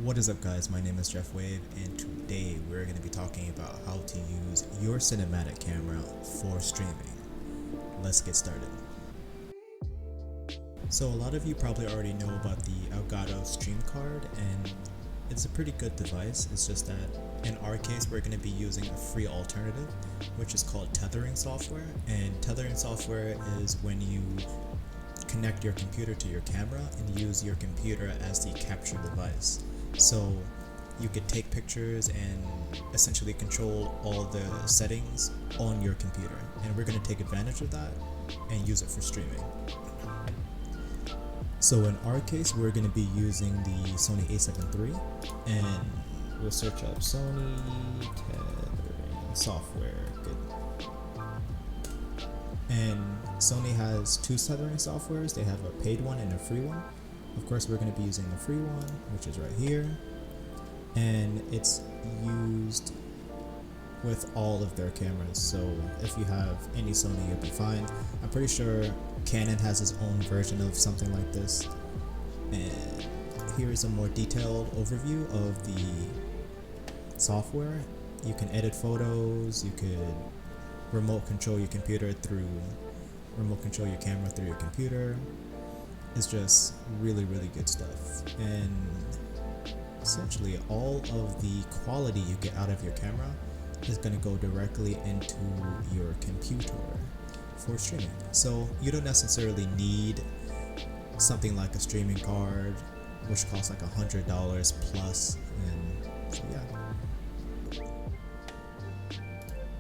What is up guys, my name is Jeff Wave and today we're going to be talking about how to use your cinematic camera for streaming. Let's get started. So a lot of you probably already know about the Elgato Stream Card, and it's a pretty good device. It's just that in our case we're going to be using a free alternative which is called Tethering Software, and Tethering Software is when you connect your computer to your camera and use your computer as the capture device. So you could take pictures and essentially control all the settings on your computer, and we're going to take advantage of that and use it for streaming. So in our case we're going to be using the Sony A7 III, and we'll search up Sony Tethering Software. Good. And Sony has two tethering softwares. They have a paid one and a free one. Of course we're going to be using the free one, which is right here, and it's used with all of their cameras. So if you have any Sony, you'll be fine. I'm pretty sure Canon has its own version of something like this. And here is a more detailed overview of the software. You can edit photos, you could remote control your camera through your computer. It's just really good stuff, and essentially all of the quality you get out of your camera is going to go directly into your computer for streaming. So you don't necessarily need something like a streaming card, which costs like $100 plus, and so yeah.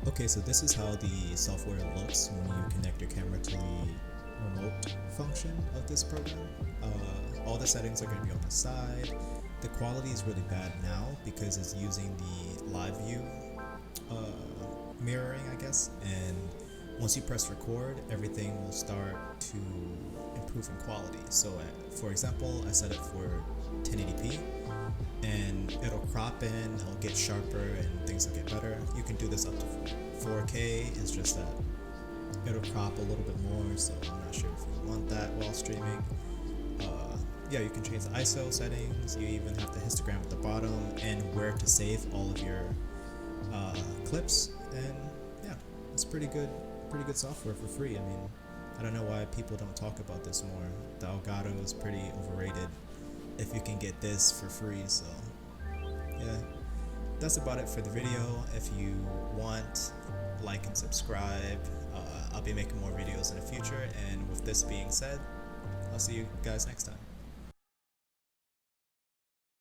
Okay, so this is how the software looks when you connect your camera to the remote function of this program. All the settings are going to be on the side. The quality is really bad now because it's using the live view mirroring, I guess, and once you press record, everything will start to improve in quality. So for example, I set it for 1080p, and it'll crop in, it'll get sharper, and things will get better. You can do this up to 4K, it's just that it'll crop a little bit more, so I'm not sure if you want that while streaming. Yeah, you can change the ISO settings, you even have the histogram at the bottom, and where to save all of your clips, and yeah, it's pretty good software for free. I mean, I don't know why people don't talk about this more. The Elgato is pretty overrated if you can get this for free. So yeah, that's about it for the video. If you want, like and subscribe. I'll be making more videos in the future, and with this being said, I'll see you guys next time.